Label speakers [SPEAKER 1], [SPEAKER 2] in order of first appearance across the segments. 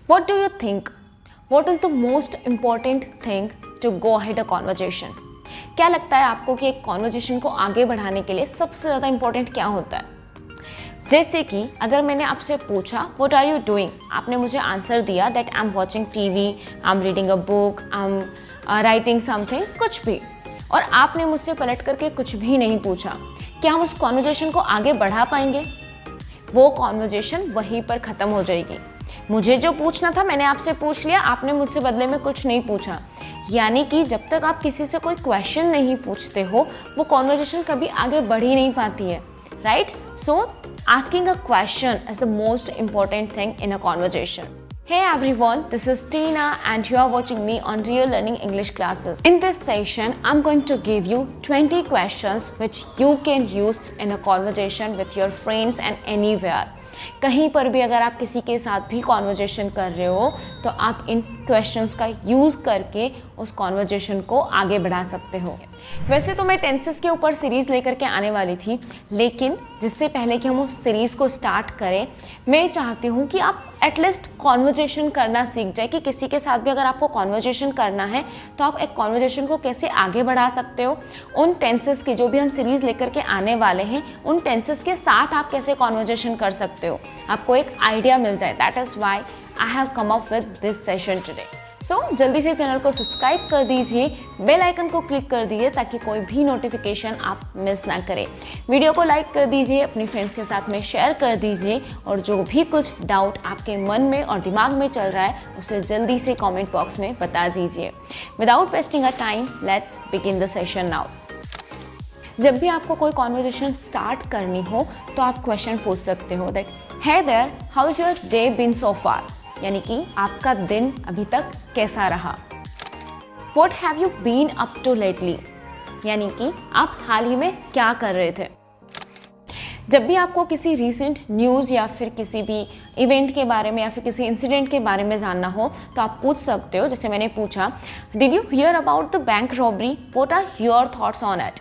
[SPEAKER 1] What do you think? What is the most important thing to go ahead a conversation? क्या लगता है आपको कि एक कॉन्वर्जेशन को आगे बढ़ाने के लिए सबसे ज़्यादा इंपॉर्टेंट क्या होता है? जैसे कि अगर मैंने आपसे पूछा व्हाट आर यू डूइंग, आपने मुझे आंसर दिया that I am watching TV, I am reading a book, I am writing something, कुछ भी, और आपने मुझसे पलट करके कुछ भी नहीं पूछा, क्या हम उस कॉन्वर्जेशन को आगे बढ़ा पाएंगे? वो कॉन्वर्जेशन वहीं पर ख़त्म हो जाएगी। मुझे जो पूछना था मैंने आपसे पूछ लिया, आपने मुझसे बदले में कुछ नहीं पूछा। यानी कि जब तक आप किसी से कोई क्वेश्चन नहीं पूछते हो वो कॉन्वर्जेशन कभी आगे बढ़ ही नहीं पाती है, right? So asking a question is the most important thing in a conversation. Hey everyone, this is Tina and you are watching me on Real Learning English Classes. In this session, I'm going to give you 20 questions which you can use in a conversation with your friends and anywhere. कहीं पर भी अगर आप किसी के साथ भी conversation कर रहे हो तो आप इन क्वेश्चंस का यूज़ करके उस कॉन्वर्जेशन को आगे बढ़ा सकते हो। वैसे तो मैं टेंसेस के ऊपर सीरीज़ लेकर के आने वाली थी, लेकिन जिससे पहले कि हम उस सीरीज़ को स्टार्ट करें मैं चाहती हूँ कि आप एटलीस्ट कॉन्वर्जेशन करना सीख जाए कि किसी के साथ भी अगर आपको कॉन्वर्जेशन करना है तो आप एक कॉन्वर्जेशन को कैसे आगे बढ़ा सकते हो। उन टेंसेस की जो भी हम सीरीज़ लेकर के आने वाले हैं उन टेंसेस के साथ आप कैसे कॉन्वर्जेशन कर सकते हो, आपको एक आइडिया मिल जाए। That is why I have come up with this session today. So जल्दी से चैनल को सब्सक्राइब कर दीजिए, बेल आइकन को क्लिक कर दीजिए ताकि कोई भी नोटिफिकेशन आप मिस ना करें। वीडियो को लाइक कर दीजिए, अपनी फ्रेंड्स के साथ में शेयर कर दीजिए और जो भी कुछ डाउट आपके मन में और दिमाग में चल रहा है उसे जल्दी से कमेंट बॉक्स में बता दीजिए। Without wasting a time let's begin the session now. जब भी आपको कोई कॉन्वर्जेशन स्टार्ट करनी हो तो आप क्वेश्चन पूछ सकते हो that hey there, how is your day been so far, यानी कि आपका दिन अभी तक कैसा रहा। What have you been up to lately, यानी कि आप हाल ही में क्या कर रहे थे। जब भी आपको किसी रीसेंट न्यूज़ या फिर किसी भी इवेंट के बारे में या फिर किसी इंसिडेंट के बारे में जानना हो तो आप पूछ सकते हो। जैसे मैंने पूछा did you hear about the bank robbery, what are your thoughts on it.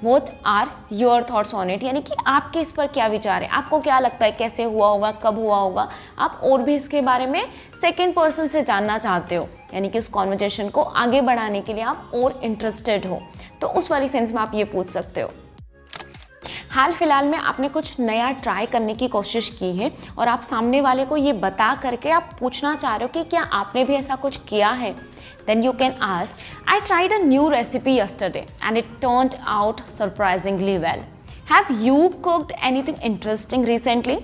[SPEAKER 1] What are your thoughts on it, यानी कि आपके इस पर क्या विचार है, आपको क्या लगता है कैसे हुआ होगा, कब हुआ होगा। आप और भी इसके बारे में सेकेंड पर्सन से जानना चाहते हो, यानी कि उस कॉन्वर्जेशन को आगे बढ़ाने के लिए आप और इंटरेस्टेड हो, तो उस वाली सेंस में आप ये पूछ सकते हो। हाल फिलहाल में आपने कुछ नया ट्राई करने की कोशिश की है और आप सामने वाले को ये बता करके आप पूछना चाह रहे हो कि क्या आपने भी ऐसा कुछ किया है। Then you can ask, I tried a new recipe yesterday and it turned out surprisingly well. Have you cooked anything interesting recently?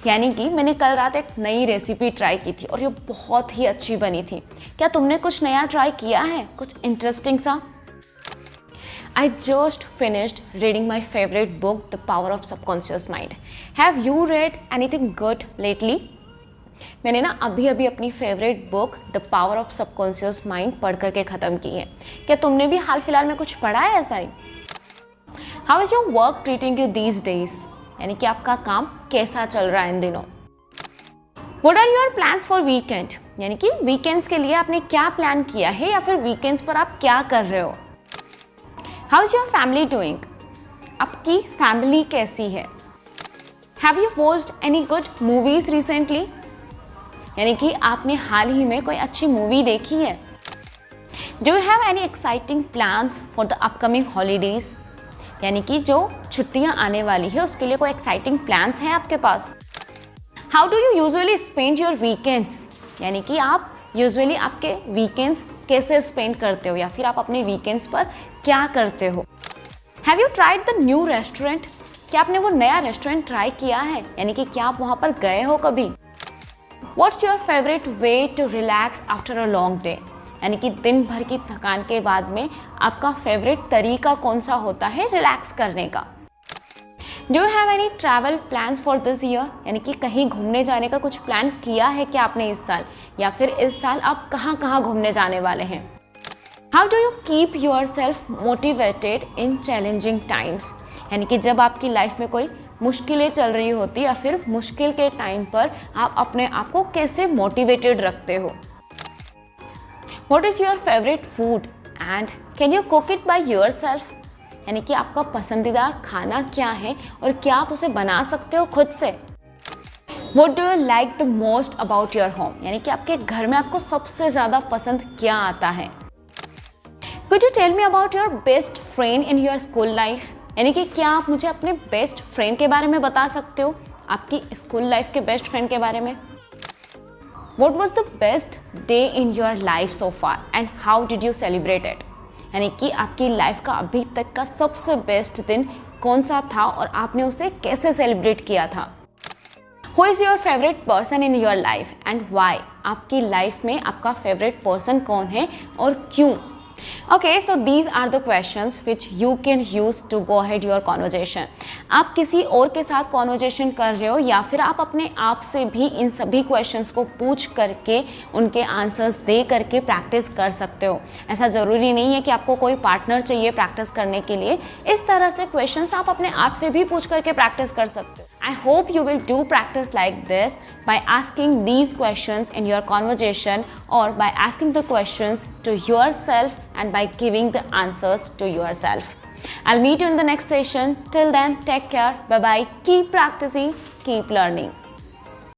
[SPEAKER 1] यानी कि मैंने कल रात एक नई रेसिपी ट्राई की थी और ये बहुत ही अच्छी बनी थी। क्या तुमने कुछ नया ट्राई किया है, कुछ इंटरेस्टिंग सा? I just finished reading my favorite book, The Power of Subconscious Mind. Have you read anything good lately? मैंने ना अभी अभी अपनी favourite book the power of subconscious mind पढ़ करके ख़त्म की है। क्या तुमने भी हाल फिलहाल में कुछ पढ़ा है ऐसा ही? How is your work treating you these days, यानी कि आपका काम कैसा चल रहा है इन दिनों। What are your plans for weekend, यानी कि वीकेंड्स के लिए आपने क्या प्लान किया है या फिर वीकेंड्स पर आप क्या कर रहे हो। How is your family doing, आपकी फैमिली कैसी है। Have you watched any good movies recently, यानी कि आपने हाल ही में कोई अच्छी मूवी देखी है। Do you have any exciting plans for the upcoming holidays, यानी कि जो छुट्टियां आने वाली है उसके लिए कोई एक्साइटिंग प्लान्स हैं आपके पास। How do you usually spend your weekends, यानी कि आप यूजुअली आपके वीकेंड्स कैसे स्पेंड करते हो या फिर आप अपने वीकेंड्स पर क्या करते हो। Have you tried the new restaurant, क्या आपने वो नया रेस्टोरेंट ट्राई किया है, यानी कि क्या आप वहाँ पर गए हो कभी। What's your favorite way to relax after a long day, यानी कि दिन भर की थकान के बाद में आपका फेवरेट तरीका कौन सा होता है रिलैक्स करने का। Do you have any travel plans for this year, यानी कि कहीं घूमने जाने का कुछ प्लान किया है क्या आपने इस साल, या फिर इस साल आप कहाँ कहाँ घूमने जाने वाले हैं। How do you keep yourself motivated in challenging times, यानी कि जब आपकी लाइफ में कोई मुश्किलें चल रही होती या फिर मुश्किल के टाइम पर आप अपने आप को कैसे मोटिवेटेड रखते हो। What is your favorite food and can you cook it by yourself, यानी कि आपका पसंदीदा खाना क्या है और क्या आप उसे बना सकते हो खुद से। What do you like the most about your home? यानी कि आपके घर में आपको सबसे ज़्यादा पसंद क्या आता है? Could you tell me about your best friend in your school life? यानी कि क्या आप मुझे अपने बेस्ट फ्रेंड के बारे में बता सकते हो, आपकी स्कूल लाइफ के बेस्ट फ्रेंड के बारे में? What was the best day in your life so far and how did you celebrate it? यानी कि आपकी लाइफ का अभी तक का सबसे बेस्ट दिन कौन सा था और आपने उसे कैसे सेलिब्रेट किया था? Who is your favorite person in your life and why? आपकी लाइफ में आपका फेवरेट पर्सन कौन है और क्यों? Okay, so these are the questions which you can use to go ahead your conversation. आप किसी और के साथ कॉन्वर्जेशन कर रहे हो या फिर आप अपने आप से भी इन सभी क्वेश्चंस को पूछ करके उनके आंसर्स दे करके प्रैक्टिस कर सकते हो। ऐसा ज़रूरी नहीं है कि आपको कोई पार्टनर चाहिए प्रैक्टिस करने के लिए। इस तरह से क्वेश्चंस आप अपने आप से भी पूछ करके प्रैक्टिस कर सकते हो। I hope you will do practice like this by asking these questions in your conversation or by asking the questions to yourself and by giving the answers to yourself. I'll meet you in the next session. Till then, take care. Bye-bye. Keep practicing. Keep learning.